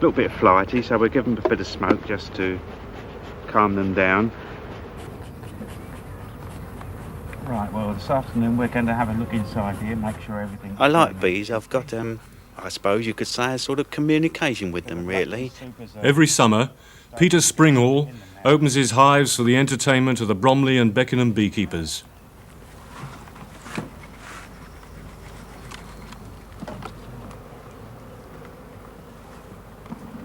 little bit flighty, so we'll give them a bit of smoke just to calm them down. Right, well this afternoon we're going to have a look inside here, make sure everything. I like bees. I've got, I suppose you could say, a sort of communication with them, really. Every summer, Peter Springall opens his hives for the entertainment of the Bromley and Beckenham beekeepers.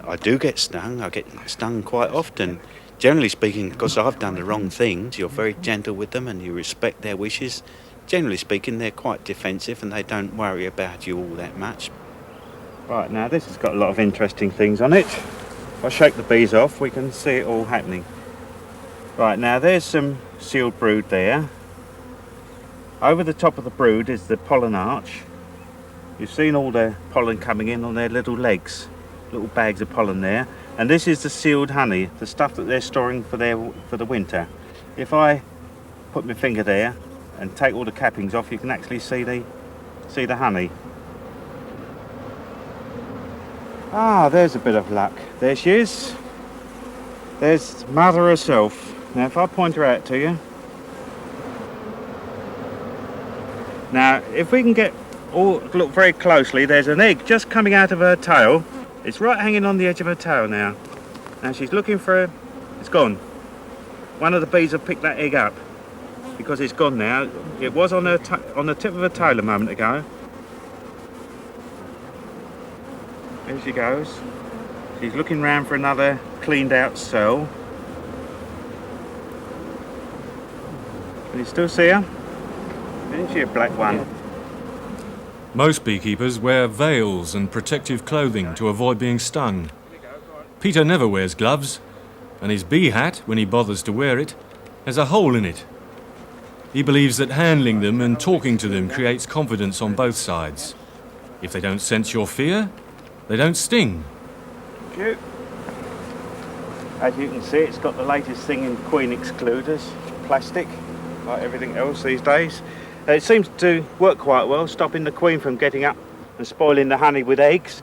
I do get stung. I get stung quite often. Generally speaking, because I've done the wrong things, you're very gentle with them and you respect their wishes. Generally speaking, they're quite defensive and they don't worry about you all that much. Right, now this has got a lot of interesting things on it. If I shake the bees off, we can see it all happening. Right, now there's some sealed brood there. Over the top of the brood is the pollen arch. You've seen all the pollen coming in on their little legs, little bags of pollen there. And this is the sealed honey, the stuff that they're storing for the winter. If I put my finger there and take all the cappings off, you can actually see the honey. Ah, there's a bit of luck. There she is. There's Mother herself. Now if I point her out to you. Now if we can look very closely, there's an egg just coming out of her tail. It's right hanging on the edge of her tail now. Now she's looking for it's gone. One of the bees have picked that egg up because it's gone now. It was on the tip of her tail a moment ago. There she goes. She's looking round for another cleaned out cell. Can you still see her? Isn't she a black one? Most beekeepers wear veils and protective clothing to avoid being stung. Peter never wears gloves, and his bee hat, when he bothers to wear it, has a hole in it. He believes that handling them and talking to them creates confidence on both sides. If they don't sense your fear, they don't sting. Cute. As you can see, it's got the latest thing in queen excluders, plastic, like everything else these days. It seems to work quite well, stopping the queen from getting up and spoiling the honey with eggs,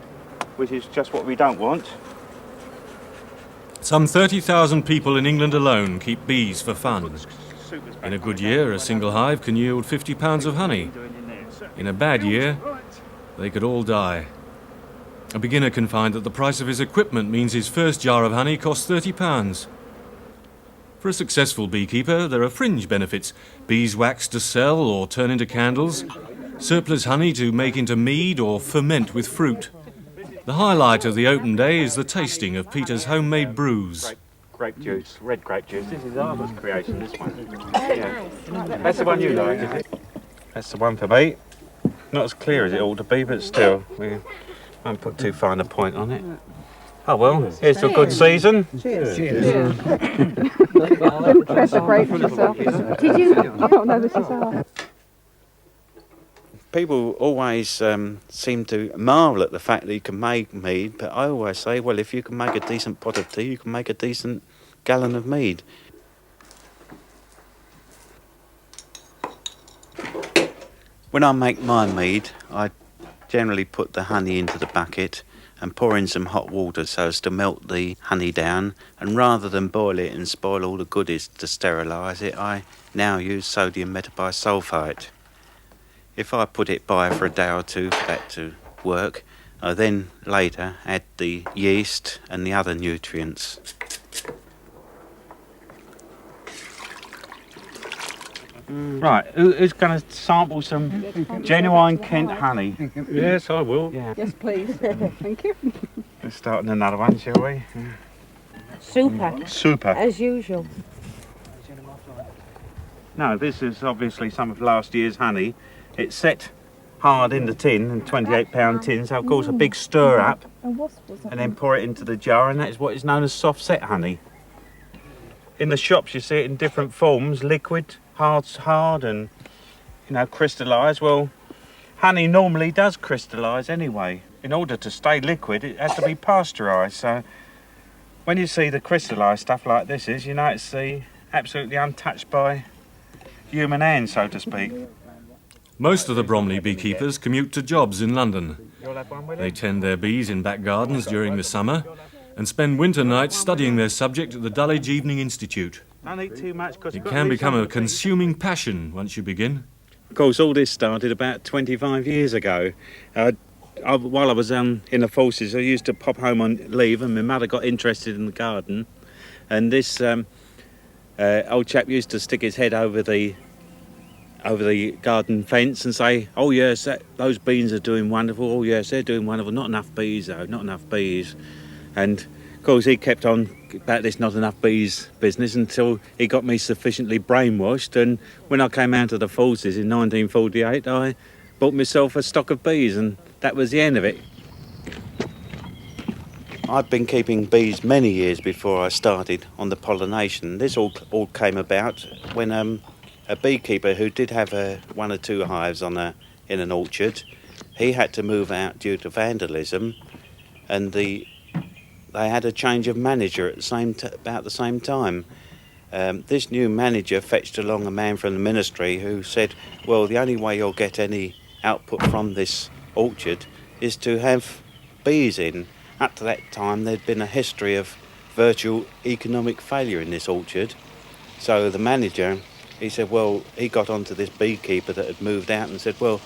which is just what we don't want. Some 30,000 people in England alone keep bees for fun. In a good year, a single hive can yield 50 pounds of honey. In a bad year, they could all die. A beginner can find that the price of his equipment means his first jar of honey costs £30. For a successful beekeeper, there are fringe benefits: beeswax to sell or turn into candles, surplus honey to make into mead or ferment with fruit. The highlight of the open day is the tasting of Peter's homemade brews. Grape juice, red grape juice. This is Arthur's creation, this one. Yeah. That's the one you like, is it? That's the one for me. Not as clear as it ought to be, but still, we won't put too fine a point on it. Oh well, here's to a good season. Cheers. Cheers. That's a grape for yourself. Did you? I don't know this is ours. People always seem to marvel at the fact that you can make mead, but I always say, well, if you can make a decent pot of tea, you can make a decent gallon of mead. When I make my mead, I generally put the honey into the bucket and pour in some hot water so as to melt the honey down, and rather than boil it and spoil all the goodies to sterilise it, I now use sodium metabisulfite. If I put it by for a day or two for that to work, I then later add the yeast and the other nutrients. Right, who's going to sample some genuine Kent honey? Yes, I will. Yeah. Yes, please. Thank you. Let's start on another one, shall we? Super, Super. as usual. No, this is obviously some of last year's honey. It's set hard in the tin, in 28-pound tin, so of course a big stir up, and then pour it into the jar, and that is what is known as soft set honey. In the shops you see it in different forms: liquid, hard, and crystallised. Well, honey normally does crystallise anyway. In order to stay liquid, it has to be pasteurised. So when you see the crystallised stuff like this is, it's absolutely untouched by human hand, so to speak. Most of the Bromley beekeepers commute to jobs in London. They tend their bees in back gardens during the summer and spend winter nights studying their subject at the Dulwich Evening Institute. It can become a consuming passion once you begin. Of course, all this started about 25 years ago. While I was in the forces, I used to pop home on leave, and my mother got interested in the garden. And this old chap used to stick his head over the garden fence and say, "Oh yes, those beans are doing wonderful. Oh yes, they're doing wonderful. Not enough bees though, not enough bees." And of course, he kept on about this not enough bees business until he got me sufficiently brainwashed. And when I came out of the forces in 1948, I bought myself a stock of bees, and that was the end of it. I've been keeping bees many years before I started on the pollination. This all came about when a beekeeper who did have one or two hives in an orchard, he had to move out due to vandalism, and they had a change of manager at about the same time. This new manager fetched along a man from the ministry who said, well, the only way you'll get any output from this orchard is to have bees in. Up to that time there'd been a history of virtual economic failure in this orchard. So the manager, he said, well, he got onto this beekeeper that had moved out and said, well,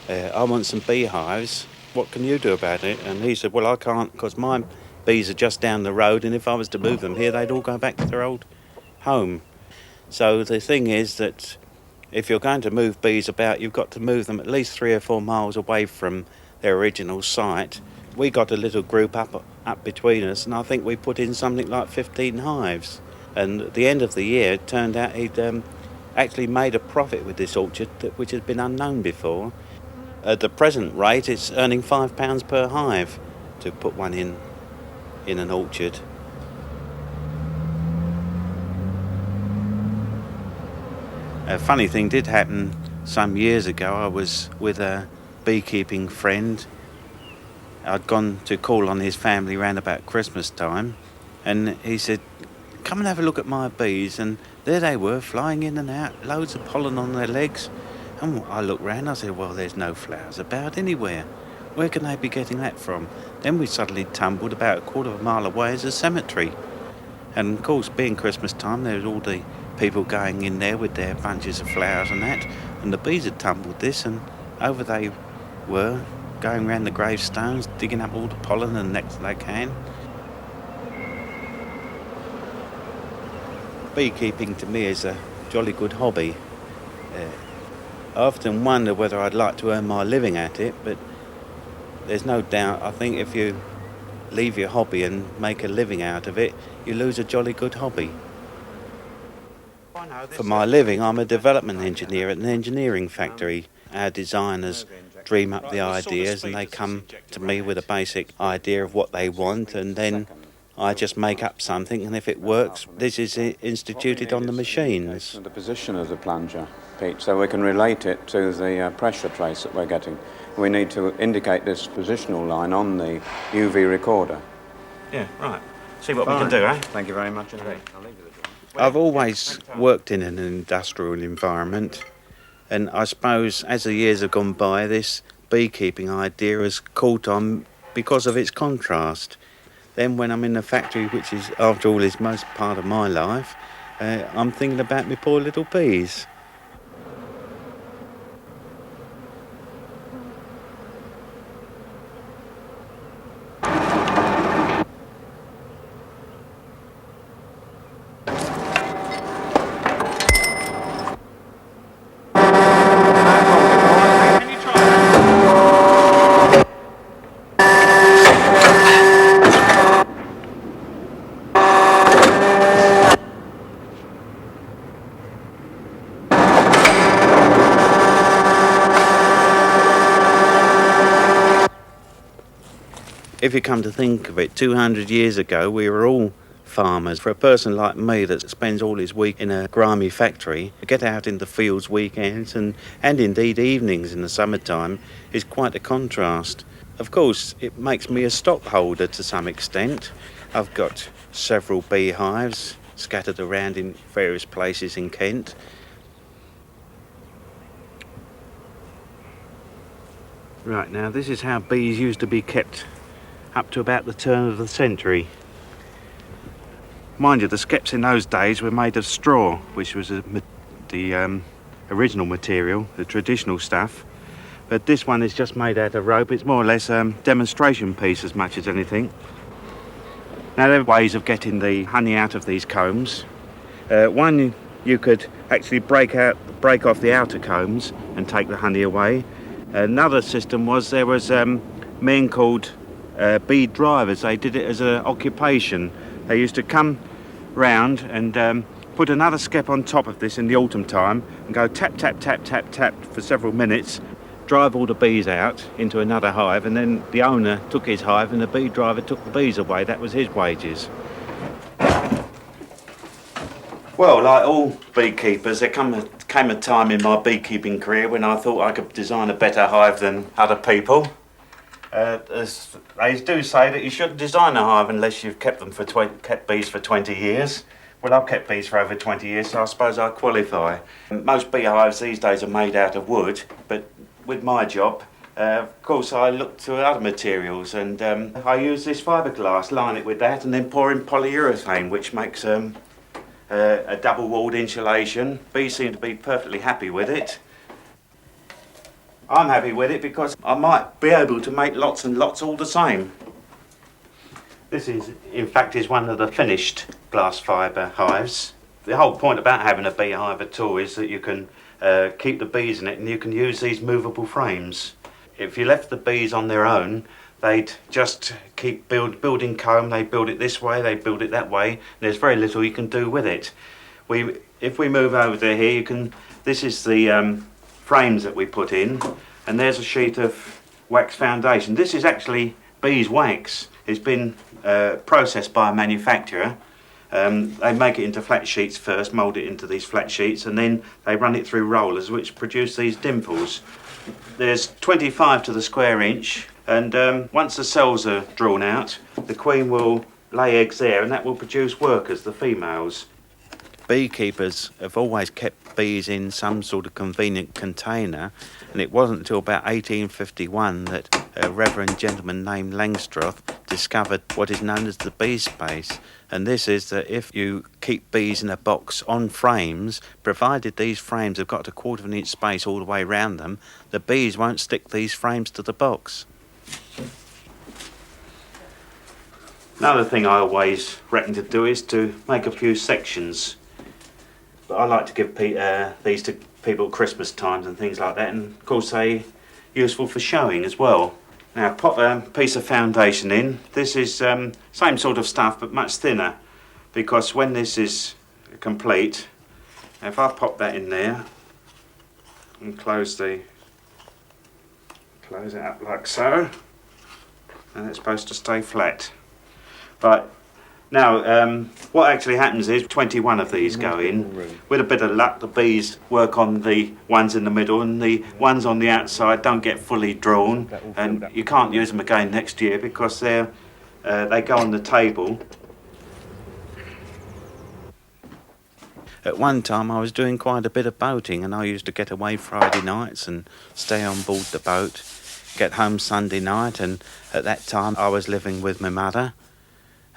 I want some beehives. What can you do about it? And he said, well, I can't, because my bees are just down the road, and if I was to move them here, they'd all go back to their old home. So the thing is that if you're going to move bees about, you've got to move them at least 3 or 4 miles away from their original site. We got a little group up between us, and I think we put in something like 15 hives. And at the end of the year, it turned out he'd actually made a profit with this orchard, which had been unknown before. At the present rate, it's earning £5 per hive to put one in an orchard. A funny thing did happen some years ago. I was with a beekeeping friend. I'd gone to call on his family around about Christmas time, and he said, come and have a look at my bees. And there they were, flying in and out, loads of pollen on their legs. And I looked round, I said, well, there's no flowers about anywhere. Where can they be getting that from? Then we suddenly tumbled about a quarter of a mile away as a cemetery. And of course, being Christmas time, there was all the people going in there with their bunches of flowers and that. And the bees had tumbled this, and over they were, going round the gravestones, digging up all the pollen and nectar they can. Beekeeping to me is a jolly good hobby. I often wonder whether I'd like to earn my living at it, but there's no doubt, I think if you leave your hobby and make a living out of it, you lose a jolly good hobby. For my living, I'm a development engineer at an engineering factory. Our designers dream up the ideas, and they come to me with a basic idea of what they want, and then I just make up something, and if it works, this is instituted on the machines. The position of the plunger, Pete, so we can relate it to the pressure trace that we're getting. We need to indicate this positional line on the UV recorder. Yeah, right. See what we can do, eh? Thank you very much indeed. I've always worked in an industrial environment, and I suppose as the years have gone by, this beekeeping idea has caught on because of its contrast. Then when I'm in the factory, which is, after all, is most part of my life, I'm thinking about my poor little bees. If you come to think of it, 200 years ago we were all farmers. For a person like me that spends all his week in a grimy factory, to get out in the fields weekends and indeed evenings in the summertime is quite a contrast. Of course, it makes me a stockholder to some extent. I've got several beehives scattered around in various places in Kent. Right, now this is how bees used to be kept up to about the turn of the century. Mind you, the skeps in those days were made of straw, which was the original material, the traditional stuff. But this one is just made out of rope. It's more or less a demonstration piece as much as anything. Now there are ways of getting the honey out of these combs. One, you could actually break off the outer combs and take the honey away. Another system was there was men called bee drivers. They did it as an occupation. They used to come round and put another skep on top of this in the autumn time and go tap, tap, tap, tap, tap for several minutes, drive all the bees out into another hive, and then the owner took his hive and the bee driver took the bees away. That was his wages. Well, like all beekeepers, there came a time in my beekeeping career when I thought I could design a better hive than other people. They do say that you shouldn't design a hive unless you've kept bees for 20 years. Well, I've kept bees for over 20 years, so I suppose I qualify. Most beehives these days are made out of wood, but with my job, of course, I look to other materials, and I use this fiberglass, line it with that, and then pour in polyurethane, which makes a double-walled insulation. Bees seem to be perfectly happy with it. I'm happy with it because I might be able to make lots and lots all the same. This is, in fact, is one of the finished glass fibre hives. The whole point about having a beehive at all is that you can keep the bees in it, and you can use these movable frames. If you left the bees on their own, they'd just keep building comb. They build it this way, they build it that way, and there's very little you can do with it. If we move over to here, this is the frames that we put in, and there's a sheet of wax foundation. This is actually beeswax. It's been processed by a manufacturer. They make it into flat sheets first, mould it into these flat sheets, and then they run it through rollers which produce these dimples. There's 25 to the square inch, and once the cells are drawn out, the queen will lay eggs there, and that will produce workers, the females. Beekeepers have always kept bees in some sort of convenient container, and it wasn't until about 1851 that a reverend gentleman named Langstroth discovered what is known as the bee space. And this is that if you keep bees in a box on frames, provided these frames have got a 1/4 of an inch space all the way around them, the bees won't stick these frames to the box. Another thing I always reckon to do is to make a few sections. But I like to give these to people at Christmas times and things like that, and of course they're useful for showing as well. Now pop a piece of foundation in. This is same sort of stuff but much thinner, because when this is complete, if I pop that in there and close it up like so, and it's supposed to stay flat. Right. Now, what actually happens is 21 of these go in. With a bit of luck, the bees work on the ones in the middle, and the ones on the outside don't get fully drawn, and you can't use them again next year because they go on the table. At one time I was doing quite a bit of boating, and I used to get away Friday nights and stay on board the boat, get home Sunday night, and at that time I was living with my mother.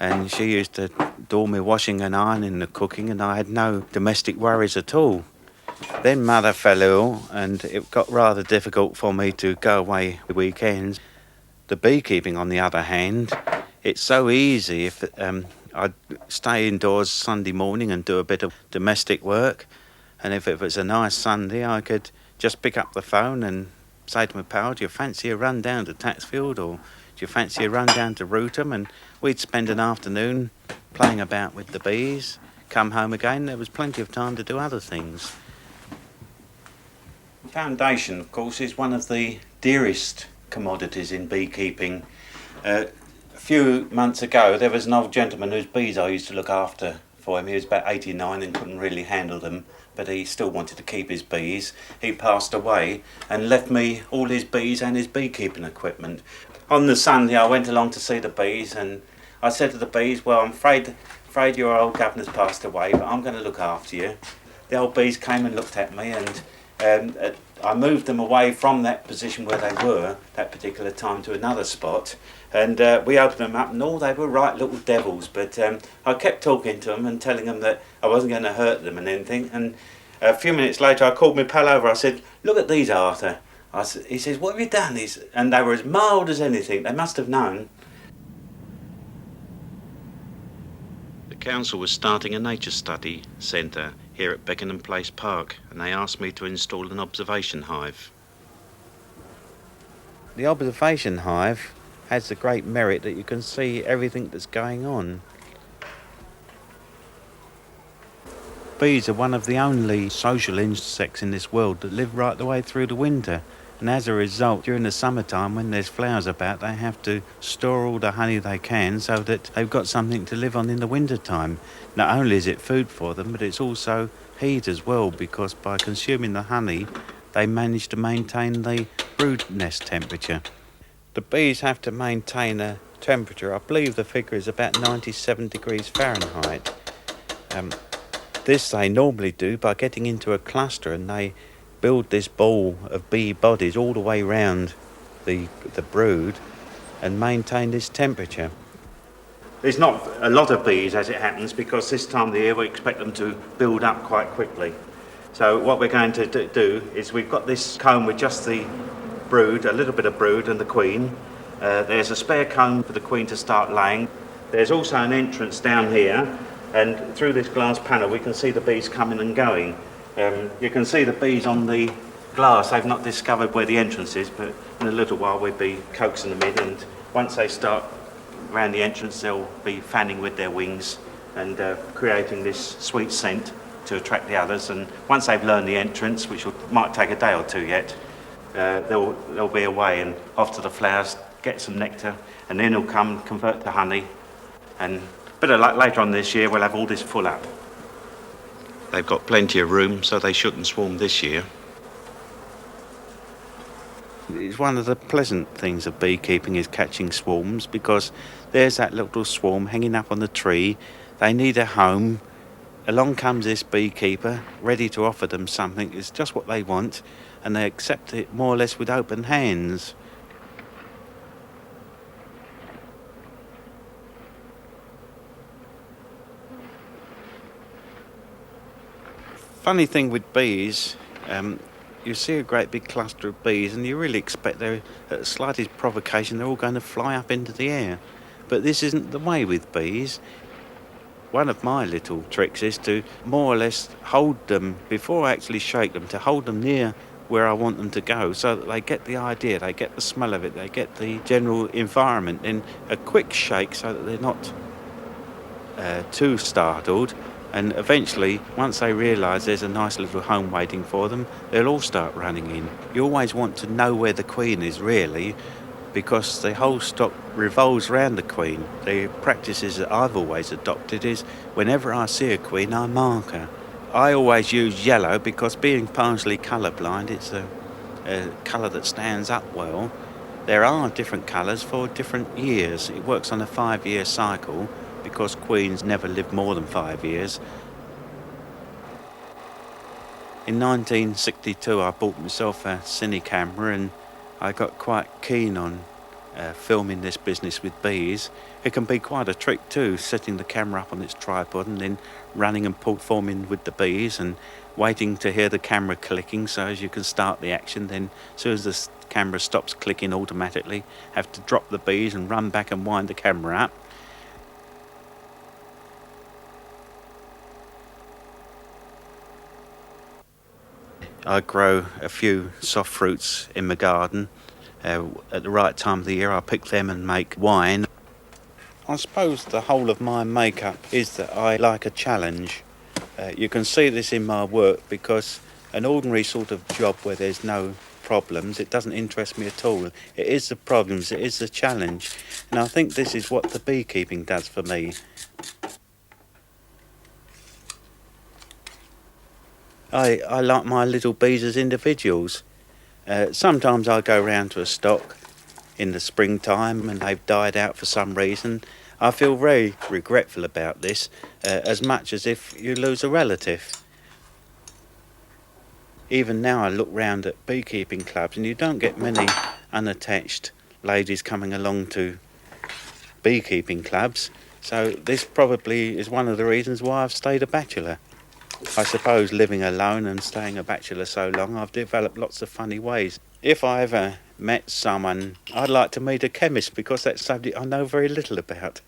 And she used to do all my washing and ironing and the cooking, and I had no domestic worries at all. Then Mother fell ill, and it got rather difficult for me to go away weekends. The beekeeping, on the other hand, it's so easy. If I'd stay indoors Sunday morning and do a bit of domestic work, and if it was a nice Sunday, I could just pick up the phone and say to my pal, "Do you fancy a run down to Taxfield, or do you fancy a run down to Rootham?" And we'd spend an afternoon playing about with the bees, come home again. There was plenty of time to do other things. Foundation, of course, is one of the dearest commodities in beekeeping. A few months ago, there was an old gentleman whose bees I used to look after for him. He was about 89 and couldn't really handle them, but he still wanted to keep his bees. He passed away and left me all his bees and his beekeeping equipment. On the Sunday, I went along to see the bees, and I said to the bees, "Well, I'm afraid your old governor's passed away, but I'm going to look after you." The old bees came and looked at me, and I moved them away from that position where they were that particular time to another spot, and we opened them up, and all they were right little devils. But I kept talking to them and telling them that I wasn't going to hurt them and anything. And a few minutes later, I called my pal over. I said, "Look at these, Arthur." He says, "What have you done?" And they were as mild as anything. They must have known. The council was starting a nature study centre here at Beckenham Place Park, and they asked me to install an observation hive. The observation hive has the great merit that you can see everything that's going on. Bees are one of the only social insects in this world that live right the way through the winter, and as a result, during the summertime when there's flowers about, they have to store all the honey they can so that they've got something to live on in the winter time. Not only is it food for them, but it's also heat as well, because by consuming the honey they manage to maintain the brood nest temperature. The bees have to maintain a temperature, I believe the figure is about 97 degrees Fahrenheit. This they normally do by getting into a cluster, and they build this ball of bee bodies all the way round the brood and maintain this temperature. There's not a lot of bees as it happens, because this time of the year we expect them to build up quite quickly. So what we're going to do is we've got this comb with just the brood, a little bit of brood and the queen. There's a spare comb for the queen to start laying. There's also an entrance down here, and through this glass panel we can see the bees coming and going. You can see the bees on the glass. They've not discovered where the entrance is, but in a little while we'll be coaxing them in, and once they start around the entrance they'll be fanning with their wings and creating this sweet scent to attract the others. And once they've learned the entrance, which might take a day or two yet, they'll be away and off to the flowers, get some nectar, and then it'll come convert to honey. And later on this year we'll have all this full up. They've got plenty of room, so they shouldn't swarm this year. It's one of the pleasant things of beekeeping is catching swarms, because there's that little swarm hanging up on the tree. They need a home. Along comes this beekeeper, ready to offer them something. It's just what they want, and they accept it more or less with open hands. Funny thing with bees, you see a great big cluster of bees and you really expect they're, at the slightest provocation, they're all going to fly up into the air. But this isn't the way with bees. One of my little tricks is to more or less hold them, before I actually shake them, to hold them near where I want them to go, so that they get the idea, they get the smell of it, they get the general environment. Then a quick shake so that they're not too startled. And eventually, once they realise there's a nice little home waiting for them, they'll all start running in. You always want to know where the queen is, really, because the whole stock revolves around the queen. The practices that I've always adopted is, whenever I see a queen, I mark her. I always use yellow because, being partially colourblind, it's a colour that stands up well. There are different colours for different years. It works on a 5-year cycle, because queens never live more than 5 years. In 1962 I bought myself a cine camera, and I got quite keen on filming this business with bees. It can be quite a trick too, setting the camera up on its tripod and then running and performing with the bees and waiting to hear the camera clicking so as you can start the action. Then as soon as the camera stops clicking automatically, have to drop the bees and run back and wind the camera up. I grow a few soft fruits in my garden. At the right time of the year I pick them and make wine. I suppose the whole of my makeup is that I like a challenge. You can see this in my work, because an ordinary sort of job where there's no problems, it doesn't interest me at all. It is the problems, it is the challenge. And I think this is what the beekeeping does for me. I like my little bees as individuals. Sometimes I go round to a stock in the springtime and they've died out for some reason. I feel very regretful about this, as much as if you lose a relative. Even now I look round at beekeeping clubs and you don't get many unattached ladies coming along to beekeeping clubs. So this probably is one of the reasons why I've stayed a bachelor. I suppose living alone and staying a bachelor so long, I've developed lots of funny ways. If I ever met someone, I'd like to meet a chemist because that's something I know very little about.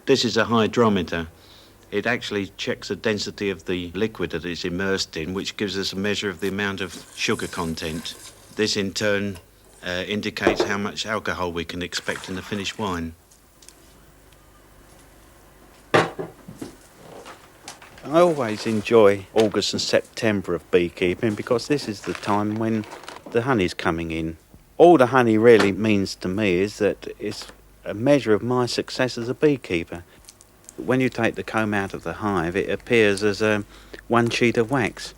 This is a hydrometer. It actually checks the density of the liquid that it's immersed in, which gives us a measure of the amount of sugar content. This in turn indicates how much alcohol we can expect in the finished wine. I always enjoy August and September of beekeeping because this is the time when the honey's coming in. All the honey really means to me is that it's a measure of my success as a beekeeper. When you take the comb out of the hive, it appears as one sheet of wax,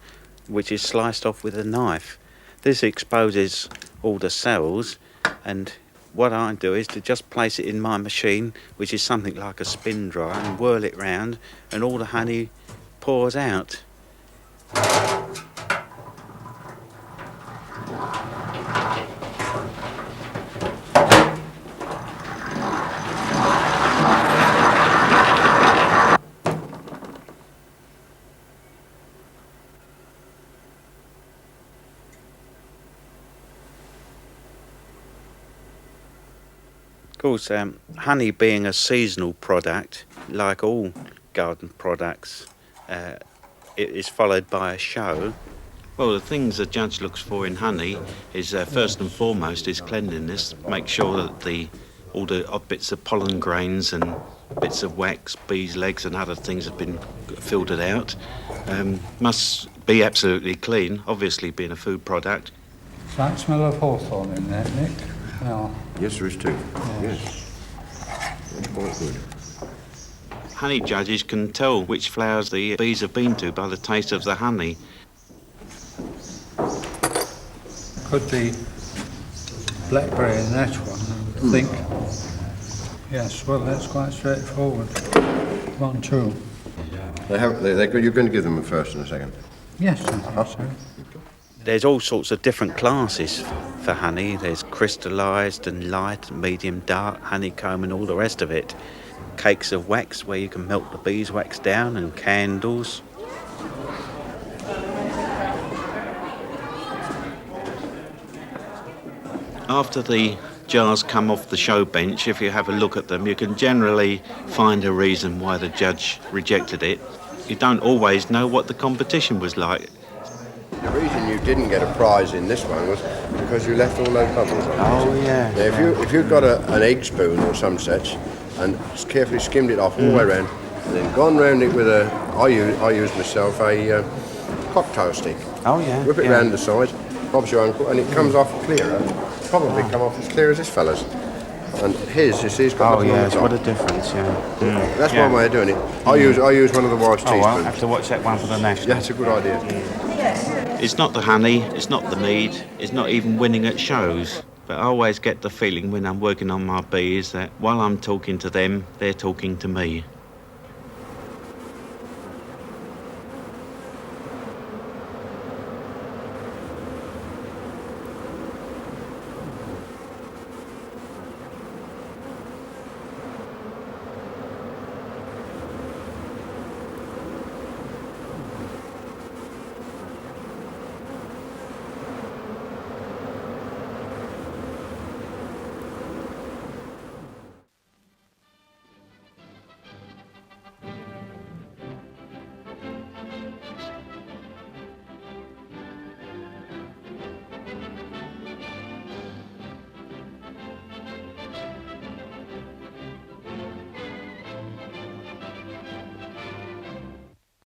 which is sliced off with a knife. This exposes all the cells, and what I do is to just place it in my machine, which is something like a spin dryer, and whirl it round, and all the honey pours out. Of course, honey being a seasonal product, like all garden products, it is followed by a show. Well, the things the judge looks for in honey is first and foremost is cleanliness. Make sure that all the odd bits of pollen grains and bits of wax, bees' legs and other things have been filtered out. Must be absolutely clean, obviously being a food product. Slight smell of hawthorn in there, Nick. No. Yes, there is too. Yes. That's quite good. Honey judges can tell which flowers the bees have been to by the taste of the honey. Could be blackberry in that one, I would think. Yes, well, that's quite straightforward. 1, 2. You're going to give them a first and a second? Yes, I think so. There's all sorts of different classes for honey. There's crystallised and light, medium, dark, honeycomb and all the rest of it. Cakes of wax where you can melt the beeswax down, and candles. After the jars come off the show bench, if you have a look at them, you can generally find a reason why the judge rejected it. You don't always know what the competition was like. The reason you didn't get a prize in this one was because you left all those bubbles on. Oh, yeah. Now, if you'd got an egg spoon or some such and carefully skimmed it off all the way around and then gone round it with I use myself a cocktail stick. Oh, yeah. Whip it round the side, Bob's your uncle, and it comes off clearer. Probably come off as clear as this fella's. And his, you see, he's got nothing on the top. what a difference, yeah. That's one way of doing it. I use one of the wife's teaspoons. I'll have to watch that one for the national. Yeah, it's a good idea. It's not the honey, it's not the mead, it's not even winning at shows. But I always get the feeling when I'm working on my bees that while I'm talking to them, they're talking to me.